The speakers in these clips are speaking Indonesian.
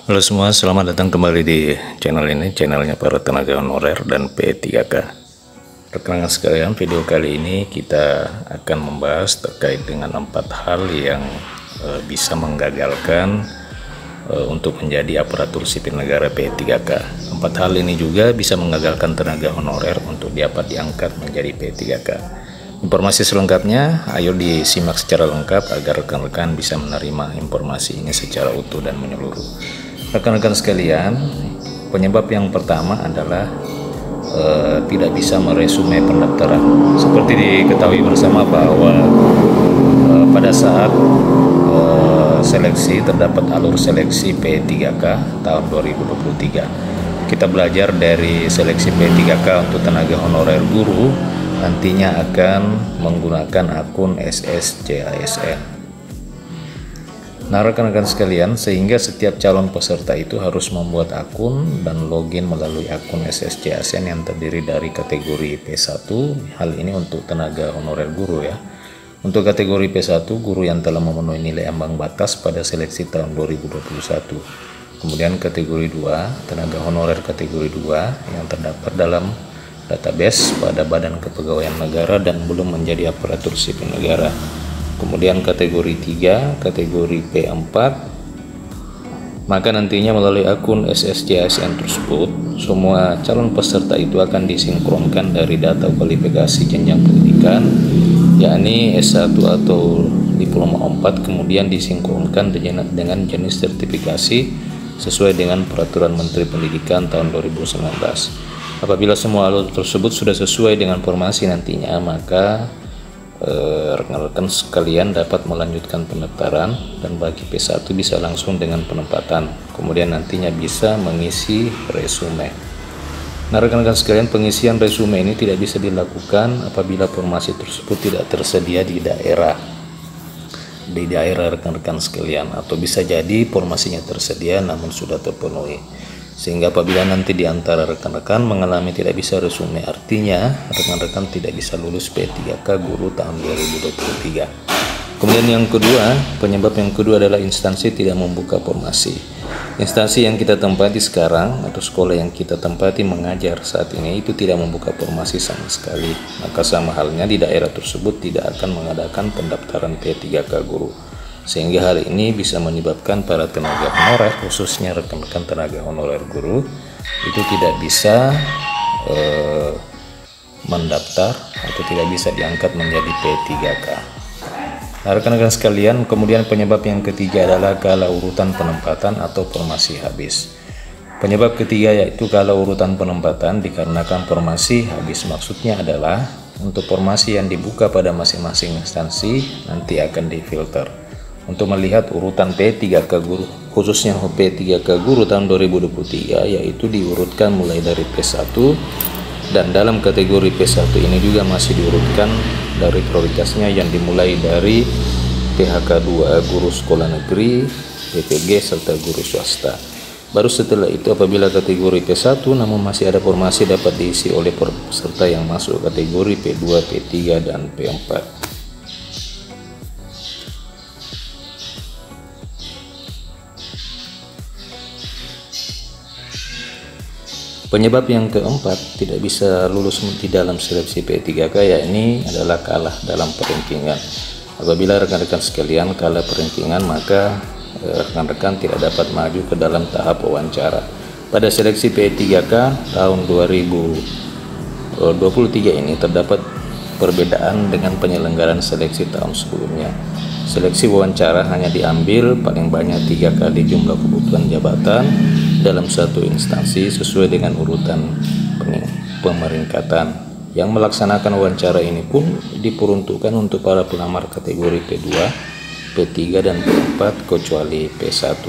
Halo semua, selamat datang kembali di channel ini, channelnya para tenaga honorer dan P3K. Rekan-rekan sekalian, video kali ini kita akan membahas terkait dengan 4 hal yang bisa menggagalkan untuk menjadi aparatur sipil negara P3K. 4 hal ini juga bisa menggagalkan tenaga honorer untuk dapat diangkat menjadi P3K. Informasi selengkapnya ayo disimak secara lengkap agar rekan-rekan bisa menerima informasi ini secara utuh dan menyeluruh. Rekan-rekan sekalian, penyebab yang pertama adalah tidak bisa meresume pendaftaran. Seperti diketahui bersama bahwa pada saat seleksi terdapat alur seleksi P3K tahun 2023. Kita belajar dari seleksi P3K untuk tenaga honorer guru nantinya akan menggunakan akun SSCASN. Nah, rekan-rekan sekalian, sehingga setiap calon peserta itu harus membuat akun dan login melalui akun SSCASN yang terdiri dari kategori P1. Hal ini untuk tenaga honorer guru ya. Untuk kategori P1, guru yang telah memenuhi nilai ambang batas pada seleksi tahun 2021. Kemudian kategori 2, tenaga honorer kategori 2 yang terdapat dalam database pada Badan Kepegawaian Negara dan belum menjadi aparatur sipil negara. Kemudian kategori 3, kategori P4, maka nantinya melalui akun SSCASN tersebut, semua calon peserta itu akan disinkronkan dari data kualifikasi jenjang pendidikan, yakni S1 atau diploma 4, kemudian disinkronkan dengan jenis sertifikasi sesuai dengan Peraturan Menteri Pendidikan tahun 2019. Apabila semua alur tersebut sudah sesuai dengan formasi nantinya, maka rekan-rekan sekalian dapat melanjutkan pendaftaran dan bagi P1 bisa langsung dengan penempatan, kemudian nantinya bisa mengisi resume. Nah, rekan-rekan sekalian, pengisian resume ini tidak bisa dilakukan apabila formasi tersebut tidak tersedia di daerah rekan-rekan sekalian, atau bisa jadi formasinya tersedia namun sudah terpenuhi. Sehingga apabila nanti di antara rekan-rekan mengalami tidak bisa resume, artinya rekan-rekan tidak bisa lulus P3K guru tahun 2023. Kemudian yang kedua, penyebab yang kedua adalah instansi tidak membuka formasi. Instansi yang kita tempati sekarang atau sekolah yang kita tempati mengajar saat ini itu tidak membuka formasi sama sekali. Maka sama halnya di daerah tersebut tidak akan mengadakan pendaftaran P3K guru. Sehingga hal ini bisa menyebabkan para tenaga honorer, khususnya rekan-rekan tenaga honorer guru, itu tidak bisa mendaftar atau tidak bisa diangkat menjadi P3K. Nah, rekan-rekan sekalian, kemudian penyebab yang ketiga adalah kala urutan penempatan atau formasi habis. Penyebab ketiga yaitu kala urutan penempatan dikarenakan formasi habis. Maksudnya adalah untuk formasi yang dibuka pada masing-masing instansi nanti akan difilter untuk melihat urutan P3K guru, khususnya P3K guru tahun 2023, yaitu diurutkan mulai dari P1, dan dalam kategori P1 ini juga masih diurutkan dari prioritasnya yang dimulai dari PHK 2 guru sekolah negeri, PPG serta guru swasta. Baru setelah itu apabila kategori P1 namun masih ada formasi dapat diisi oleh peserta yang masuk kategori P2, P3 dan P4. Penyebab yang keempat tidak bisa lulus di dalam seleksi P3K yakni adalah kalah dalam perankingan. Apabila rekan-rekan sekalian kalah perankingan, maka rekan-rekan tidak dapat maju ke dalam tahap wawancara. Pada seleksi P3K tahun 2023 ini terdapat perbedaan dengan penyelenggaraan seleksi tahun sebelumnya. Seleksi wawancara hanya diambil paling banyak 3 kali jumlah kebutuhan jabatan dalam satu instansi sesuai dengan urutan pemeringkatan. Yang melaksanakan wawancara ini pun diperuntukkan untuk para pelamar kategori P2, P3 dan P4 kecuali P1.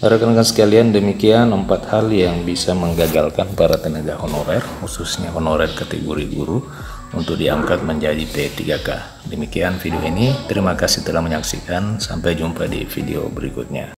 Rekan-rekan sekalian, demikian 4 hal yang bisa menggagalkan para tenaga honorer, khususnya honorer kategori guru, untuk diangkat menjadi P3K. Demikian video ini, terima kasih telah menyaksikan, sampai jumpa di video berikutnya.